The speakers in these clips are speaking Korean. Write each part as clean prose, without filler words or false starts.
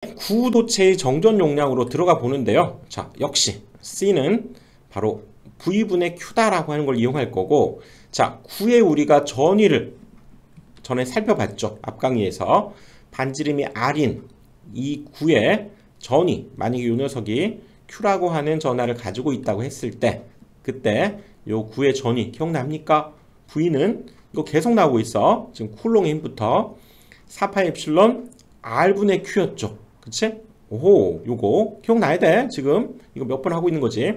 구도체의 정전 용량으로 들어가 보는데요. 자, 역시 C는 바로 V분의 Q다라고 하는 걸 이용할 거고, 자, 구에 우리가 전위를 전에 살펴봤죠. 앞 강의에서 반지름이 R인 이 구의 전위, 만약에 이 녀석이 Q라고 하는 전하를 가지고 있다고 했을 때, 그때 요 구의 전위 기억납니까? V는 이거 계속 나오고 있어. 지금 쿨롱의 힘부터 4파이 엡실론 R분의 Q였죠. 그치? 오호, 요거 기억나야 돼. 지금 이거 몇 번 하고 있는 거지.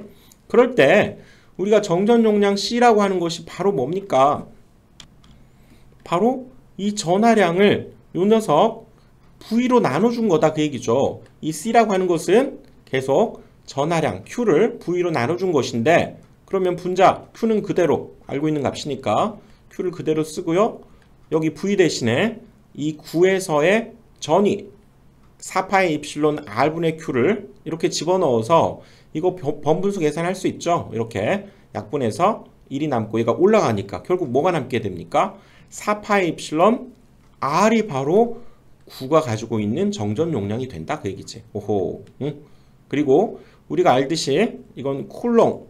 그럴 때 우리가 정전 용량 C라고 하는 것이 바로 뭡니까? 바로 이 전하량을 요 녀석 V로 나눠준 거다 그 얘기죠. 이 C라고 하는 것은 계속 전하량 Q를 V로 나눠준 것인데, 그러면 분자 Q는 그대로 알고 있는 값이니까 Q를 그대로 쓰고요. 여기 V 대신에 이 구에서의 전위 4파이 입실론 R분의 Q를 이렇게 집어넣어서 이거 번분수 계산할 수 있죠. 이렇게 약분해서 1이 남고 얘가 올라가니까 결국 뭐가 남게 됩니까? 4파이 입실론 R이 바로 구가 가지고 있는 정전 용량이 된다 그 얘기지. 오호. 응? 그리고 우리가 알듯이 이건 쿨롱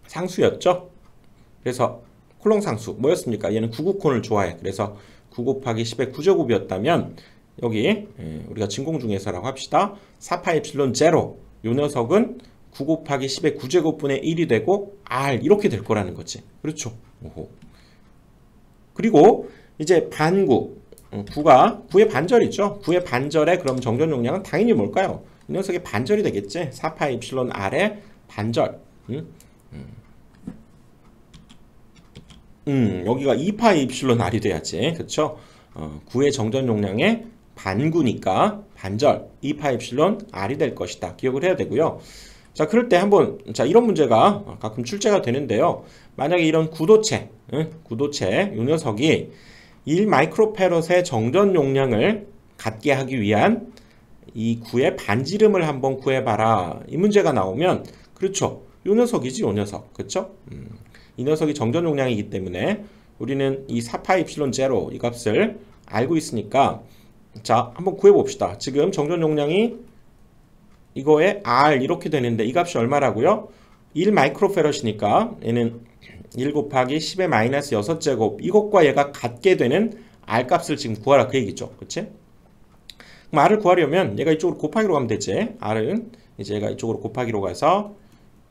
상수였죠. 그래서 쿨롱 상수 뭐였습니까? 얘는 9구콘을 좋아해. 그래서 9 곱하기 10의 9제곱이었다면 여기 우리가 진공 중에서라고 합시다. 4파이 엡실론 제로 요 녀석은 9 곱하기 10의 9제곱분의 1이 되고 R 이렇게 될 거라는 거지. 그렇죠. 오호. 그리고 이제 반구, 구의 반절이죠. 구의 반절에 그럼 정전 용량은 당연히 뭘까요? 이 녀석의 반절이 되겠지. 4파이 엡실론 R의 반절. 여기가 2파이 입실론 R이 돼야지. 그쵸? 구의 정전 용량의 반구니까 반절 2파이 입실론 R이 될 것이다. 기억을 해야 되고요. 자, 그럴 때 한번, 자, 이런 문제가 가끔 출제가 되는데요. 만약에 이런 구도체, 구도체, 이 녀석이 1 마이크로페럿의 정전 용량을 갖게 하기 위한 이 구의 반지름을 한번 구해봐라. 이 문제가 나오면, 그렇죠. 이 녀석이지, 이 녀석. 그쵸? 이 녀석이 정전 용량이기 때문에 우리는 이 4파이 입실론 제로 이 값을 알고 있으니까, 자, 한번 구해봅시다. 지금 정전 용량이 이거에 R 이렇게 되는데 이 값이 얼마라고요? 1 마이크로페럿이니까 얘는 1 곱하기 10의 마이너스 6제곱 이것과 얘가 같게 되는 R 값을 지금 구하라 그 얘기죠. 그치? 그럼 R을 구하려면 얘가 이쪽으로 곱하기로 가면 되지. R은 이제 얘가 이쪽으로 곱하기로 가서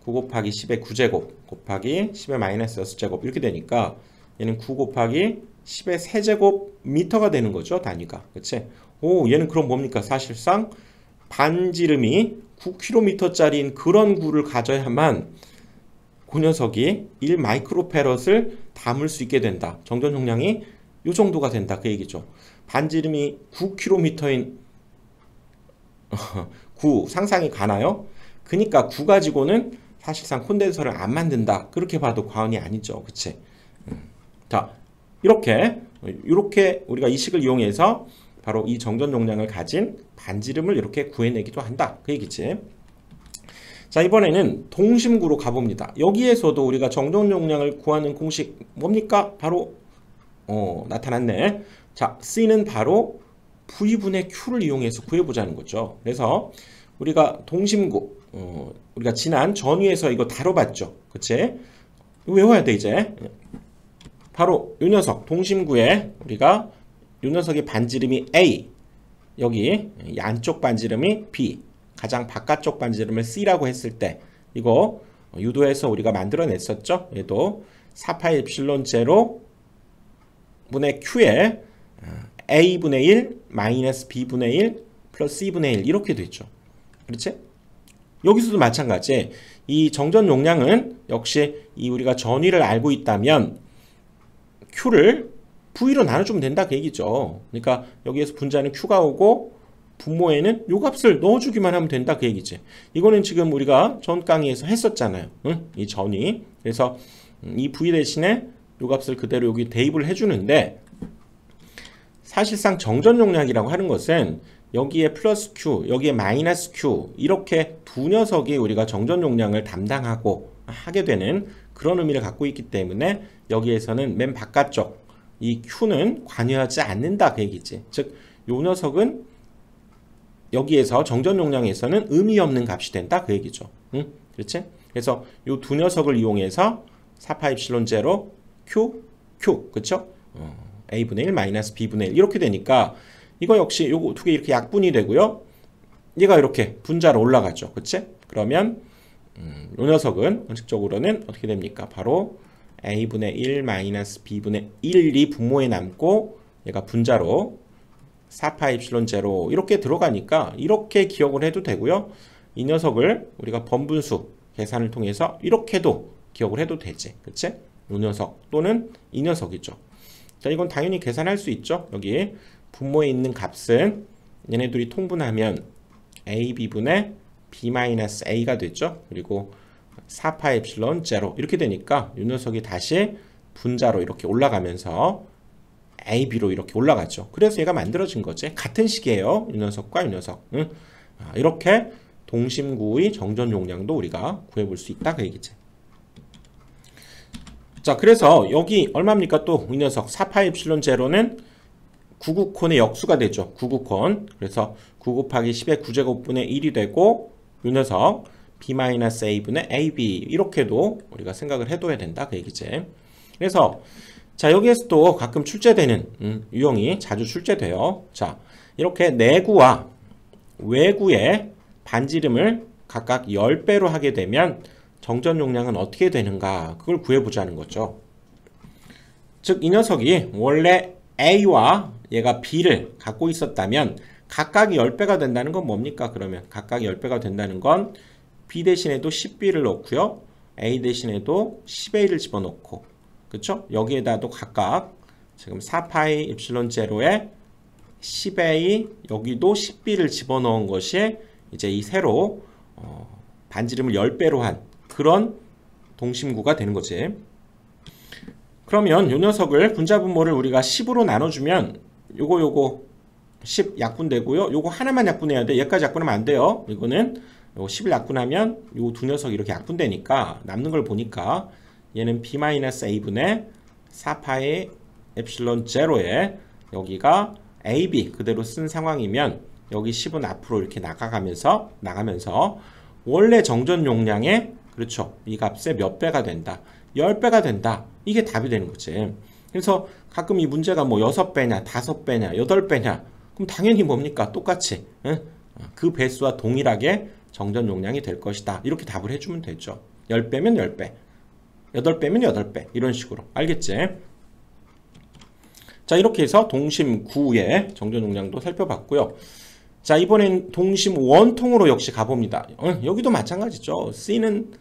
9 곱하기 10의 9제곱 곱하기 10의 마이너스 6제곱 이렇게 되니까 얘는 9 곱하기 10의 세제곱 미터가 되는 거죠. 단위가. 그치? 오, 얘는 그럼 뭡니까? 사실상 반지름이 9km짜리인 그런 구를 가져야만 그 녀석이 1 마이크로페럿을 담을 수 있게 된다. 정전 용량이 이 정도가 된다. 그 얘기죠. 반지름이 9km인 구 상상이 가나요? 그러니까 구 가지고는 사실상 콘덴서를 안 만든다. 그렇게 봐도 과언이 아니죠. 그치? 자, 이렇게 우리가 이 식을 이용해서 바로 이 정전 용량을 가진 반지름을 이렇게 구해내기도 한다. 그 얘기지. 자, 이번에는 동심구로 가봅니다. 여기에서도 우리가 정전 용량을 구하는 공식 뭡니까? 바로 나타났네. 자, C는 바로 V분의 Q를 이용해서 구해보자는 거죠. 그래서 우리가 동심구, 우리가 지난 전위에서 이거 다뤄봤죠. 그치? 외워야 돼, 이제. 바로 이 녀석, 동심구에 우리가 이 녀석의 반지름이 A, 여기 양쪽 반지름이 B, 가장 바깥쪽 반지름을 C라고 했을 때 이거 유도해서 우리가 만들어냈었죠. 얘도 4파이 엡실론 제로 분의 Q에 A분의 1 마이너스 B분의 1 플러스 C분의 1 이렇게 됐죠. 그렇지? 여기서도 마찬가지. 이 정전 용량은 역시 이 우리가 전위를 알고 있다면 Q를 V로 나눠주면 된다 그 얘기죠. 그러니까 여기에서 분자는 Q가 오고 분모에는 요 값을 넣어주기만 하면 된다 그 얘기지. 이거는 지금 우리가 전 강의에서 했었잖아요. 응? 이 전위. 그래서 이 V 대신에 요 값을 그대로 여기 대입을 해주는데, 사실상 정전 용량이라고 하는 것은 여기에 플러스 Q, 여기에 마이너스 Q 이렇게 두 녀석이 우리가 정전 용량을 담당하고 하게 되는 그런 의미를 갖고 있기 때문에 여기에서는 맨 바깥쪽 이 Q는 관여하지 않는다 그 얘기지. 즉, 요 녀석은 여기에서 정전 용량에서는 의미 없는 값이 된다 그 얘기죠. 응? 그렇지? 그래서 이 두 녀석을 이용해서 4파 입실론 제로 Q 그쵸? A분의 1 마이너스 B분의 1 이렇게 되니까 이거 역시 요거 두 개 이렇게 약분이 되고요. 얘가 이렇게 분자로 올라가죠. 그치? 그러면 요 녀석은 원칙적으로는 어떻게 됩니까? 바로 A분의 1 마이너스 B분의 1이 분모에 남고 얘가 분자로 4파 입실론 제로 이렇게 들어가니까 이렇게 기억을 해도 되고요. 이 녀석을 우리가 번분수 계산을 통해서 이렇게도 기억을 해도 되지. 그치? 이 녀석 또는 이 녀석이죠. 자, 이건 당연히 계산할 수 있죠. 여기 분모에 있는 값은 얘네들이 통분하면 AB분의 B-A가 되죠. 그리고 4파 입실론 제로 이렇게 되니까 이 녀석이 다시 분자로 이렇게 올라가면서 AB로 이렇게 올라가죠. 그래서 얘가 만들어진 거지. 같은 식이에요. 이 녀석과 이 녀석. 응? 이렇게 동심구의 정전 용량도 우리가 구해볼 수 있다 그 얘기지. 자, 그래서 여기 얼마입니까? 또 이 녀석 4파 입실론 제로는 99콘의 역수가 되죠. 99콘. 그래서 9 곱하기 10의 9제곱분의 1이 되고 이 녀석 B-A분의 AB 이렇게도 우리가 생각을 해둬야 된다 그 얘기지. 그래서 자, 여기에서 또 가끔 출제되는 유형이 자주 출제돼요. 자, 이렇게 내구와 외구의 반지름을 각각 10배로 하게 되면 정전 용량은 어떻게 되는가 그걸 구해보자는 거죠. 즉 이 녀석이 원래 A와 얘가 B를 갖고 있었다면 각각이 10배가 된다는 건 뭡니까? 그러면 각각이 10배가 된다는 건 B 대신에도 10B를 넣고요. A 대신에도 10A를 집어넣고 그쵸? 여기에다도 각각 지금 4파이 입실론 제로에 10A 여기도 10B를 집어넣은 것이 이제 이 새로 반지름을 10배로 한 그런 동심구가 되는 거지. 그러면 이 녀석을 분자분모를 우리가 10으로 나눠주면 요거 10 약분되고요. 요거 하나만 약분해야 돼. 얘까지 약분하면 안 돼요. 이거는 요거 10을 약분하면 요 두 녀석이 이렇게 약분되니까 남는 걸 보니까 얘는 B-A분의 4파의 엡실론 제로에 여기가 AB 그대로 쓴 상황이면 여기 10은 앞으로 이렇게 나가면서 원래 정전 용량의 그렇죠. 이 값의 몇 배가 된다. 10배가 된다. 이게 답이 되는 거지. 그래서 가끔 이 문제가 뭐 6배냐, 5배냐, 8배냐. 그럼 당연히 뭡니까? 똑같이. 응? 그 배수와 동일하게 정전 용량이 될 것이다. 이렇게 답을 해주면 되죠. 10배면 10배. 8배면 8배. 이런 식으로. 알겠지? 자, 이렇게 해서 동심 9의 정전 용량도 살펴봤고요. 자, 이번엔 동심 원통으로 역시 가봅니다. 여기도 마찬가지죠. C는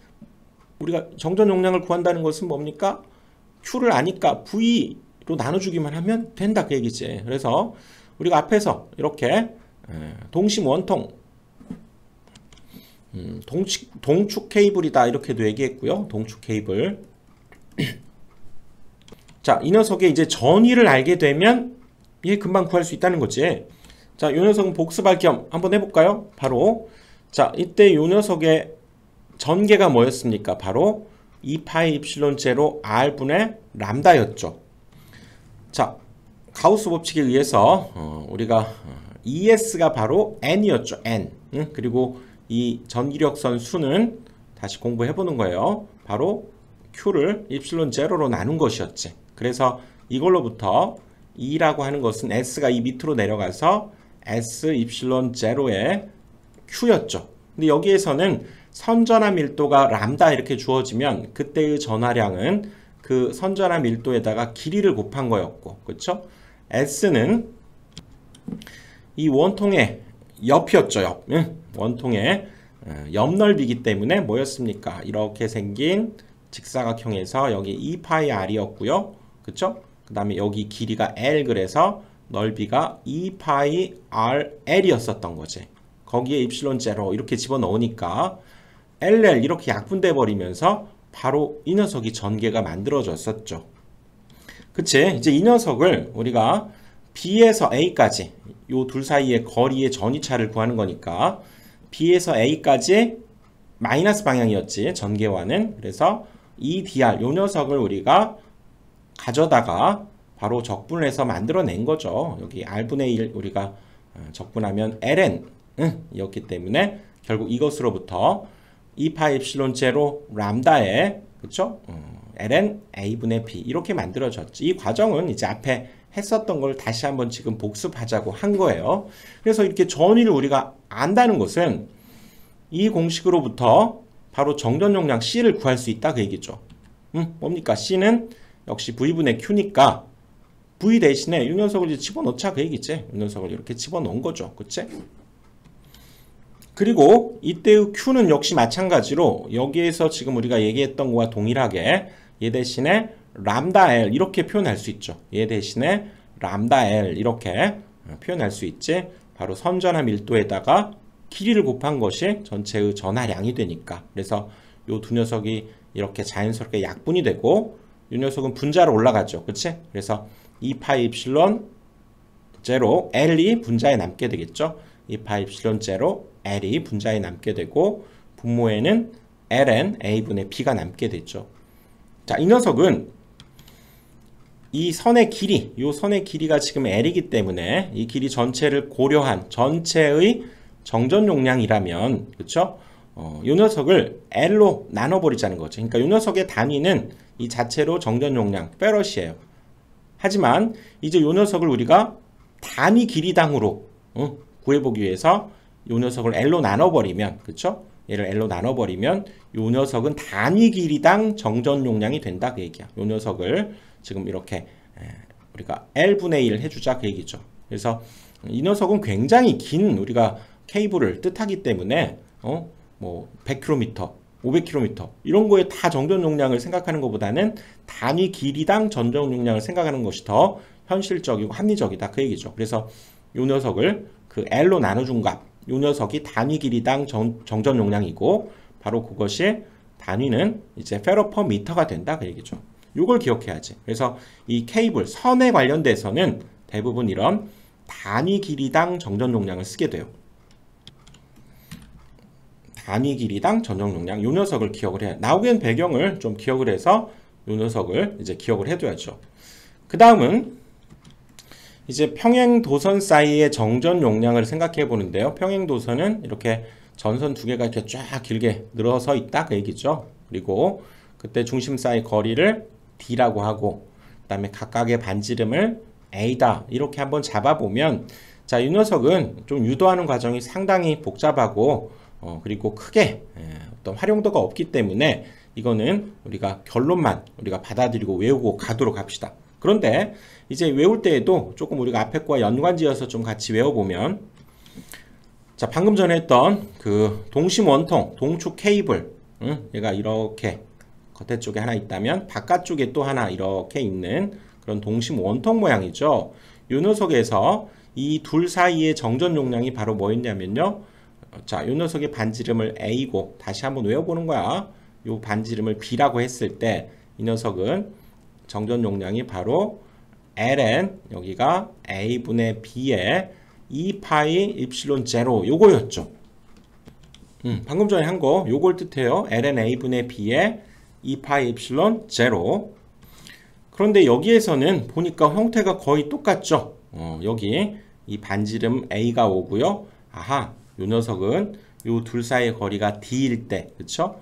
우리가 정전 용량을 구한다는 것은 뭡니까? Q를 아니까 V로 나눠주기만 하면 된다 그 얘기지. 그래서 우리가 앞에서 이렇게 동심 원통 동축 케이블이다 이렇게도 얘기했고요. 동축 케이블. 자, 이 녀석의 이제 전위를 알게 되면 얘 금방 구할 수 있다는 거지. 자, 이 녀석은 복습할 겸 한번 해볼까요? 바로 자, 이때 이 녀석의 전개가 뭐였습니까? 바로 2파이 입실론 제로 R분의 람다였죠. 자, 가우스 법칙에 의해서 우리가 ES가 바로 N이었죠. N. 그리고 이 전기력선 수는 다시 공부해보는 거예요. 바로 Q를 입실론 제로로 나눈 것이었지. 그래서 이걸로부터 E라고 하는 것은 S가 이 밑으로 내려가서 S 입실론 제로의 Q였죠. 근데 여기에서는 선전화 밀도가 람다 이렇게 주어지면 그때의 전화량은 그 선전화 밀도에다가 길이를 곱한 거였고, 그렇죠? S는 이 원통의 옆이었죠. 옆. 원통의 옆 넓이기 때문에 뭐였습니까? 이렇게 생긴 직사각형에서 여기 2파이 R이었고요. 그쵸? 그 다음에 여기 길이가 L 그래서 넓이가 2파이 RL이었었던 거지. 거기에 입실론 제로 이렇게 집어넣으니까 LL 이렇게 약분돼 버리면서 바로 이 녀석이 전개가 만들어졌었죠. 그치? 이제 이 녀석을 우리가 B에서 A까지 요 둘 사이의 거리의 전위차를 구하는 거니까 B에서 A까지 마이너스 방향이었지. 전개와는. 그래서 이 DR 요 녀석을 우리가 가져다가 바로 적분을 해서 만들어낸 거죠. 여기 R분의 1 우리가 적분하면 LN 이었기 때문에 결국 이것으로부터 2파 입실론 제로 람다에 그쵸? ln a분의 b 이렇게 만들어졌지. 이 과정은 이제 앞에 했었던 걸 다시 한번 지금 복습하자고 한 거예요. 그래서 이렇게 전위를 우리가 안다는 것은 이 공식으로부터 바로 정전 용량 C를 구할 수 있다 그 얘기죠. 뭡니까? C는 역시 V분의 Q니까 V 대신에 이 녀석을 이제 집어넣자 그 얘기지. 이 녀석을 이렇게 집어넣은 거죠. 그치? 그리고 이때의 Q는 역시 마찬가지로 여기에서 지금 우리가 얘기했던 거와 동일하게 얘 대신에 람다 L 이렇게 표현할 수 있죠. 얘 대신에 람다 L 이렇게 표현할 수 있지. 바로 선전함 밀도에다가 길이를 곱한 것이 전체의 전하량이 되니까. 그래서 요 두 녀석이 이렇게 자연스럽게 약분이 되고 이 녀석은 분자로 올라가죠. 그치? 그래서 2파 입실론 제로 L이 분자에 남게 되겠죠. 2파 입실론 제로 L이 분자에 남게 되고 분모에는 ln a분의 b가 남게 되죠. 자, 이 녀석은 이 선의 길이, 이 선의 길이가 지금 L이기 때문에 이 길이 전체를 고려한 전체의 정전 용량이라면, 그쵸? 이 녀석을 L로 나눠버리자는 거죠. 그러니까 이 녀석의 단위는 이 자체로 정전 용량, 페럿이에요. 하지만 이제 이 녀석을 우리가 단위 길이당으로 구해보기 위해서 이 녀석을 L로 나눠버리면, 그쵸? 얘를 L로 나눠버리면 이 녀석은 단위 길이당 정전 용량이 된다 그 얘기야. 이 녀석을 지금 이렇게 우리가 L분의 1 해주자 그 얘기죠. 그래서 이 녀석은 굉장히 긴 우리가 케이블을 뜻하기 때문에 뭐 100km, 500km 이런 거에 다 정전 용량을 생각하는 것보다는 단위 길이당 전전 용량을 생각하는 것이 더 현실적이고 합리적이다 그 얘기죠. 그래서 이 녀석을 그 L로 나눠준 값, 이 녀석이 단위 길이당 정전 용량이고 바로 그것이 단위는 이제 페로 퍼 미터가 된다 그 얘기죠. 이걸 기억해야지. 그래서 이 케이블 선에 관련돼서는 대부분 이런 단위 길이당 정전 용량을 쓰게 돼요. 단위 길이당 전전 용량 이 녀석을 기억을 해야 나오게 된 배경을 좀 기억을 해서 이 녀석을 이제 기억을 해둬야죠. 그 다음은 이제 평행도선 사이의 정전 용량을 생각해 보는데요. 평행도선은 이렇게 전선 두 개가 이렇게 쫙 길게 늘어서 있다 그 얘기죠. 그리고 그때 중심 사이 거리를 D라고 하고 그 다음에 각각의 반지름을 A다 이렇게 한번 잡아보면 자, 이 녀석은 좀 유도하는 과정이 상당히 복잡하고 그리고 크게 어떤 활용도가 없기 때문에 이거는 우리가 결론만 우리가 받아들이고 외우고 가도록 합시다. 그런데 이제 외울 때에도 조금 우리가 앞에 거와 연관지어서 좀 같이 외워보면 자, 방금 전에 했던 그 동심 원통, 동축 케이블 얘가 이렇게 겉에 쪽에 하나 있다면 바깥쪽에 또 하나 이렇게 있는 그런 동심 원통 모양이죠. 이 녀석에서 이 둘 사이의 정전 용량이 바로 뭐였냐면요. 자, 이 녀석의 반지름을 A고 다시 한번 외워보는 거야. 이 반지름을 B라고 했을 때 이 녀석은 정전 용량이 바로 ln 여기가 a분의 b의 2파이 입실론 제로 요거였죠. 방금 전에 한 거 요걸 뜻해요. ln a분의 b의 2파이 입실론 제로. 그런데 여기에서는 보니까 형태가 거의 똑같죠. 여기 이 반지름 a가 오고요. 아하, 요 녀석은 요 둘 사이의 거리가 d일 때, 그쵸?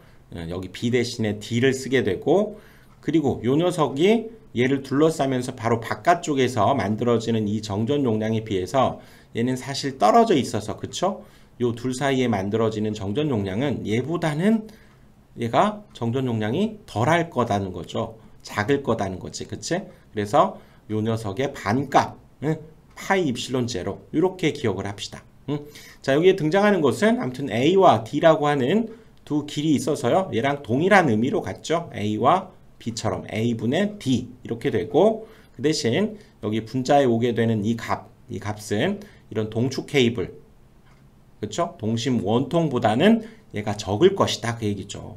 여기 b 대신에 d를 쓰게 되고, 그리고 요 녀석이 얘를 둘러싸면서 바로 바깥쪽에서 만들어지는 이 정전 용량에 비해서 얘는 사실 떨어져 있어서, 그쵸? 요 둘 사이에 만들어지는 정전 용량은 얘보다는 얘가 정전 용량이 덜할 거다는 거죠. 작을 거다는 거지, 그치? 그래서 요 녀석의 반값, 파이 입실론 제로, 이렇게 기억을 합시다. 자, 여기에 등장하는 것은 아무튼 A와 D라고 하는 두 길이 있어서요. 얘랑 동일한 의미로 갔죠. A와 B처럼 A분의 D 이렇게 되고 그 대신 여기 분자에 오게 되는 이 값은 이런 동축 케이블, 그렇죠? 동심 원통보다는 얘가 적을 것이다 그 얘기죠.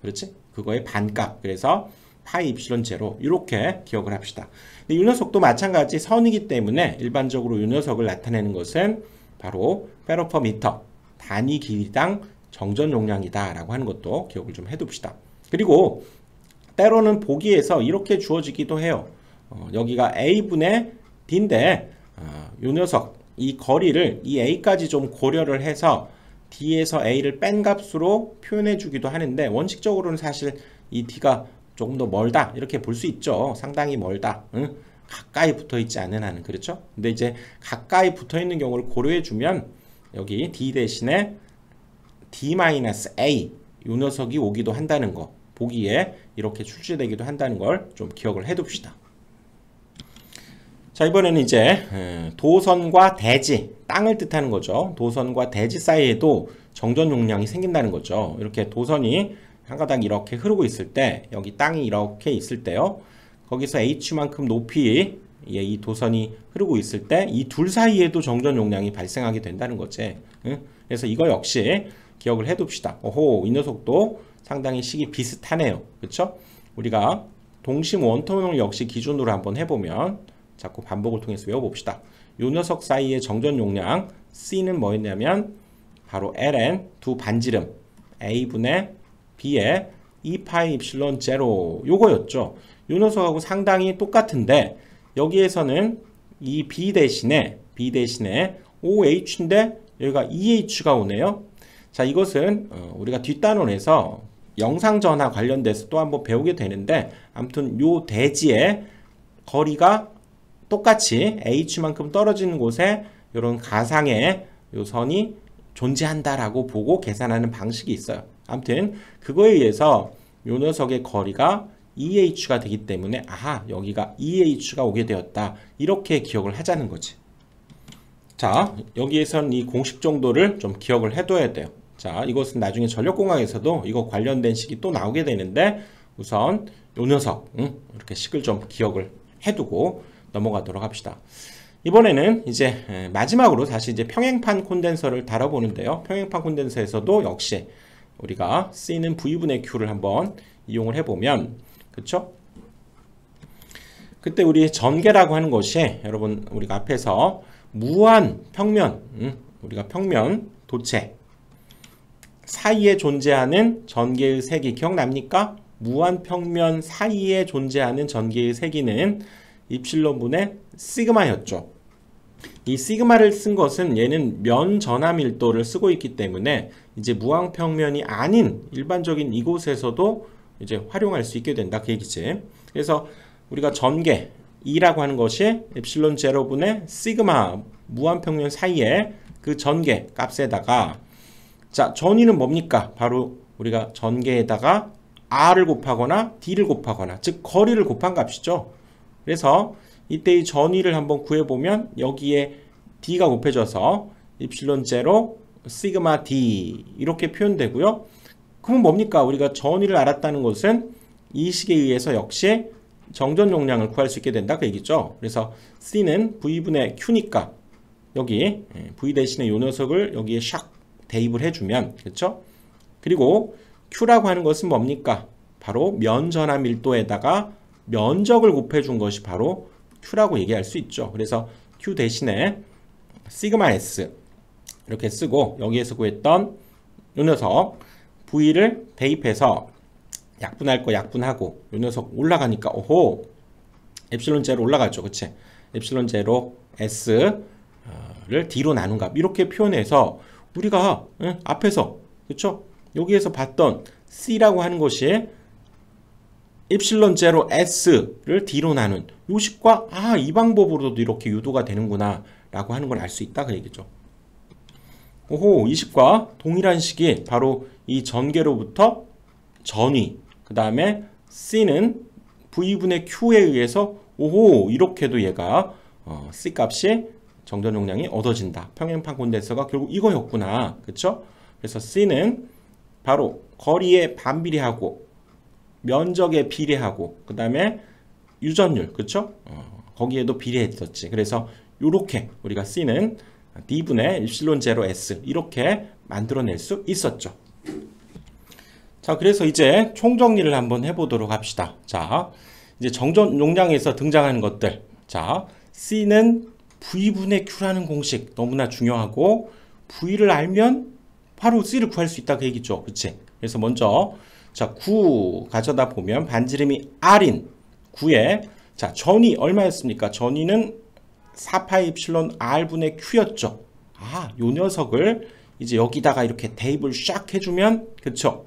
그렇지? 그거의 반값. 그래서 파이 입실론 제로 이렇게 기억을 합시다. 근데 이 녀석도 마찬가지 선이기 때문에 일반적으로 이 녀석을 나타내는 것은 바로 페로 퍼 미터 단위 길이당 정전 용량이다 라고 하는 것도 기억을 좀 해둡시다. 그리고 때로는 보기에서 이렇게 주어지기도 해요. 여기가 A분의 D인데 이 녀석 이 거리를 이 a까지 좀 고려를 해서 d에서 a를 뺀 값으로 표현해 주기도 하는데, 원칙적으로는 사실 이 d가 조금 더 멀다 이렇게 볼 수 있죠. 상당히 멀다. 응? 가까이 붙어 있지 않은 한은. 그렇죠? 근데 이제 가까이 붙어 있는 경우를 고려해 주면 여기 d 대신에 d-a 요 녀석이 오기도 한다는 거, 보기에 이렇게 출제되기도 한다는 걸 좀 기억을 해 둡시다. 자, 이번에는 이제 도선과 대지, 땅을 뜻하는 거죠. 도선과 대지 사이에도 정전 용량이 생긴다는 거죠. 이렇게 도선이 한 가닥 이렇게 흐르고 있을 때, 여기 땅이 이렇게 있을 때요, 거기서 h만큼 높이 이 도선이 흐르고 있을 때 이 둘 사이에도 정전 용량이 발생하게 된다는 거지. 그래서 이거 역시 기억을 해 둡시다. 오호, 이 녀석도 상당히 식이 비슷하네요. 그렇죠? 우리가 동심 원통을 역시 기준으로 한번 해보면, 자꾸 반복을 통해서 외워봅시다. 요 녀석 사이의 정전 용량 C는 뭐였냐면 바로 ln 두 반지름 A분의 B의 2파이 입실론 제로 요거였죠. 요 녀석하고 상당히 똑같은데, 여기에서는 이 B 대신에 OH인데 여기가 EH가 오네요. 자, 이것은 우리가 뒷단원에서 영상전화 관련돼서 또 한번 배우게 되는데, 아무튼 요 대지의 거리가 똑같이 H만큼 떨어지는 곳에 이런 가상의 요 선이 존재한다라고 보고 계산하는 방식이 있어요. 아무튼 그거에 의해서 요 녀석의 거리가 EH가 되기 때문에, 아하, 여기가 EH가 오게 되었다, 이렇게 기억을 하자는 거지. 자, 여기에선 이 공식 정도를 좀 기억을 해둬야 돼요. 자, 이것은 나중에 전력공학에서도 이거 관련된 식이 또 나오게 되는데, 우선 요 녀석 이렇게 식을 좀 기억을 해두고 넘어가도록 합시다. 이번에는 이제 마지막으로 다시 이제 평행판 콘덴서를 다뤄보는데요. 평행판 콘덴서에서도 역시 우리가 C는 V분의 Q를 한번 이용을 해보면, 그쵸? 그때 우리 전개라고 하는 것이, 여러분 우리가 앞에서 무한 평면, 우리가 평면 도체 사이에 존재하는 전개의 세기 기억납니까? 무한 평면 사이에 존재하는 전개의 세기는 입실론분의 시그마였죠. 이 시그마를 쓴 것은 얘는 면 전하 밀도를 쓰고 있기 때문에 이제 무한평면이 아닌 일반적인 이곳에서도 이제 활용할 수 있게 된다, 그 얘기지. 그래서 우리가 전개 E라고 하는 것이 엡실론 제로분의 시그마 무한평면 사이에 그 전개 값에다가, 자, 전위는 뭡니까? 바로 우리가 전개에다가 R을 곱하거나 D를 곱하거나, 즉 거리를 곱한 값이죠. 그래서 이때의 전위를 한번 구해보면 여기에 D가 곱해져서 입실론 제로 시그마 D 이렇게 표현되고요. 그럼 뭡니까? 우리가 전위를 알았다는 것은 이 식에 의해서 역시 정전 용량을 구할 수 있게 된다, 그 얘기죠. 그래서 C는 V분의 Q니까 여기 V 대신에 요 녀석을 여기에 샥 대입을 해주면, 그렇죠? 그리고 Q라고 하는 것은 뭡니까? 바로 면 전하 밀도에다가 면적을 곱해준 것이 바로 Q라고 얘기할 수 있죠. 그래서 Q 대신에 시그마 S 이렇게 쓰고, 여기에서 구했던 요 녀석 V를 대입해서 약분할 거 약분하고, 요 녀석 올라가니까 오호, 엡실론 제로 올라가죠. 그치? 엡실론 제로 S를 D로 나눈 값 이렇게 표현해서 우리가 앞에서, 그쵸? 여기에서 봤던 C라고 하는 것이 입실론 제로 S를 D로 나눈 요 식과, 아, 이 방법으로도 이렇게 유도가 되는구나 라고 하는 걸 알 수 있다, 그 얘기죠. 오호, 이 식과 동일한 식이 바로 이 전개로부터 전위, 그 다음에 C는 V분의 Q에 의해서, 오호, 이렇게도 얘가 C 값이 정전 용량이 얻어진다. 평행판 콘덴서가 결국 이거였구나, 그쵸? 그래서 C는 바로 거리에 반비례하고 면적에 비례하고 그 다음에 유전율, 그쵸? 거기에도 비례했었지. 그래서 이렇게 우리가 C는 D분의 입실론 제로 S 이렇게 만들어낼 수 있었죠. 자, 그래서 이제 총정리를 한번 해보도록 합시다. 자, 이제 정전 용량에서 등장하는 것들. 자, C는 V분의 Q라는 공식 너무나 중요하고, V를 알면 바로 C를 구할 수 있다, 그 얘기죠. 그치? 그래서 먼저 자, 9 가져다 보면 반지름이 R인 9에, 자, 전위 얼마였습니까? 전위는 4파이 입실론 R분의 Q였죠. 아, 요 녀석을 이제 여기다가 이렇게 대입을 샥 해주면, 그쵸?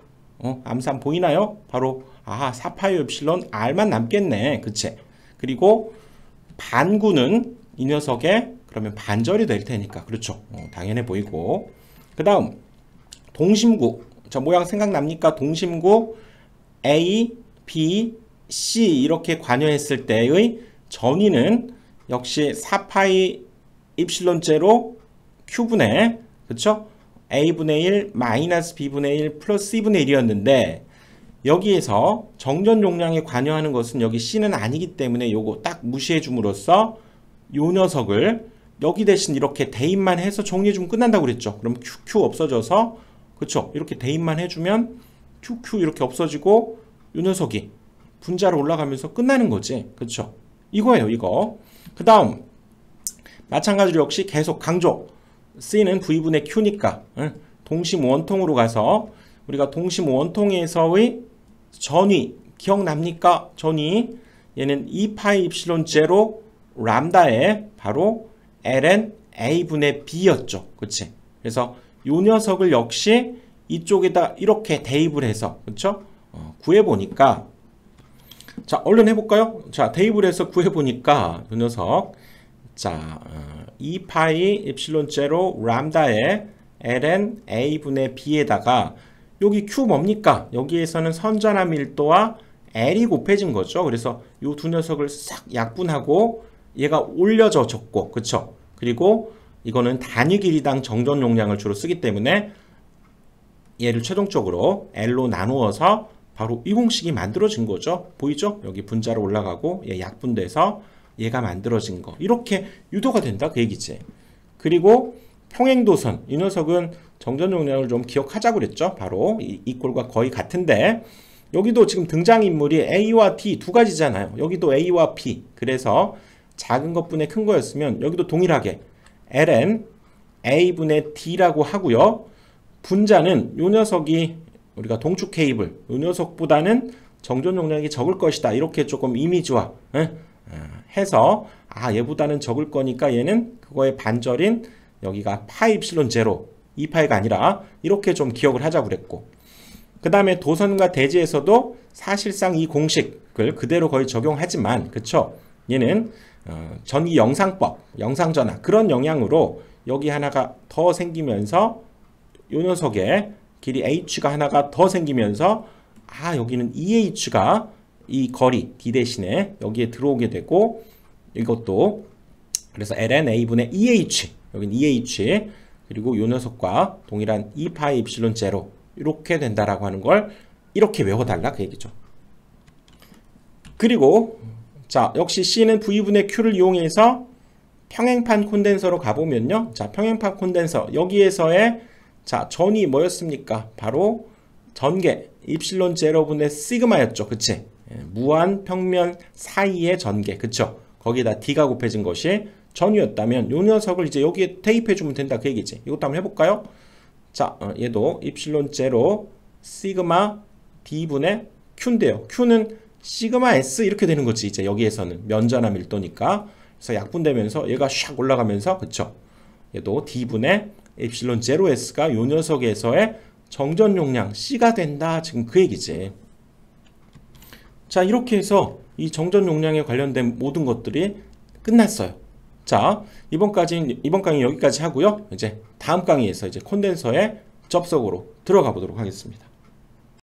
암산 보이나요? 바로, 4파이 입실론 R만 남겠네. 그치? 그리고 반구는 이 녀석의 그러면 반절이 될 테니까. 그렇죠? 당연해 보이고. 그 다음, 동심구. 자, 모양 생각납니까? 동심구 A, B, C 이렇게 관여했을 때의 전위는 역시 4파이 입실론 제로 Q분의, 그쵸? A분의 1 마이너스 B분의 1 플러스 C분의 1이었는데 여기에서 정전 용량에 관여하는 것은 여기 C는 아니기 때문에 요거 딱 무시해 줌으로써 요 녀석을 여기 대신 이렇게 대입만 해서 정리해 주면 끝난다고 그랬죠. 그럼 QQ 없어져서, 그쵸? 이렇게 대입만 해주면 QQ 이렇게 없어지고 요 녀석이 분자로 올라가면서 끝나는 거지. 그쵸? 이거예요, 이거. 그 다음 마찬가지로 역시 계속 강조. C는 V분의 Q니까 동심 원통으로 가서 우리가 동심 원통에서의 전위 기억납니까? 전위 얘는 2파이 입실론 제로 람다에 바로 ln a분의 b였죠. 그치? 그래서 요 녀석을 역시 이쪽에다 이렇게 대입을 해서, 그쵸? 구해보니까, 자, 얼른 해볼까요? 자, 대입을 해서 구해보니까 요 녀석, 자, 2파이 입실론 제로 람다에 ln a분의 b에다가 여기 q 뭡니까? 여기에서는 선전화 밀도와 l이 곱해진 거죠. 그래서 요 두 녀석을 싹 약분하고 얘가 올려져 줬고, 그쵸? 그리고 이거는 단위 길이당 정전 용량을 주로 쓰기 때문에 얘를 최종적으로 L로 나누어서 바로 이 공식이 만들어진 거죠. 보이죠? 여기 분자로 올라가고 얘 약분돼서 얘가 만들어진 거. 이렇게 유도가 된다 그 얘기지. 그리고 평행도선 이 녀석은 정전 용량을 좀 기억하자고 그랬죠. 바로 이 꼴과 거의 같은데 여기도 지금 등장인물이 A와 D 두 가지잖아요. 여기도 A와 B. 그래서 작은 것분의 큰 거였으면 여기도 동일하게 ln a분의 d라고 하고요. 분자는 요 녀석이 우리가 동축 케이블 요 녀석보다는 정전 용량이 적을 것이다. 이렇게 조금 이미지화 해서 얘보다는 적을 거니까 얘는 그거의 반절인 여기가 파이 입실론 제로 2파이가 아니라 이렇게 좀 기억을 하자고 그랬고, 그 다음에 도선과 대지에서도 사실상 이 공식을 그대로 거의 적용하지만, 그쵸? 얘는 전기 영상법, 영상전화 그런 영향으로 여기 하나가 더 생기면서 요 녀석에 길이 h가 하나가 더 생기면서 여기는 eh가 이 거리 d 대신에 여기에 들어오게 되고, 이것도 그래서 ln a분의 eh 여기는 eh 그리고 요 녀석과 동일한 2파이 입실론 제로 이렇게 된다라고 하는 걸 이렇게 외워달라 그 얘기죠. 그리고 자, 역시 C는 V분의 Q를 이용해서 평행판 콘덴서로 가보면요. 자, 평행판 콘덴서 여기에서의 자, 전이 뭐였습니까? 바로 전개 입실론 제로분의 시그마였죠. 그치? 무한 평면 사이의 전개. 그쵸? 거기다 D가 곱해진 것이 전이었다면 요 녀석을 이제 여기에 대입해주면 된다 그 얘기지. 이것도 한번 해볼까요? 자, 얘도 입실론 제로 시그마 D분의 Q인데요. Q는 시그마 S 이렇게 되는 거지. 이제 여기에서는 면전화 밀도니까. 그래서 약분되면서 얘가 샥 올라가면서, 그쵸? 얘도 D분의 엡실론 제로 S가 요 녀석에서의 정전 용량 C가 된다. 지금 그 얘기지. 자, 이렇게 해서 이 정전 용량에 관련된 모든 것들이 끝났어요. 자, 이번 강의 여기까지 하고요. 이제 다음 강의에서 이제 콘덴서의 접속으로 들어가 보도록 하겠습니다.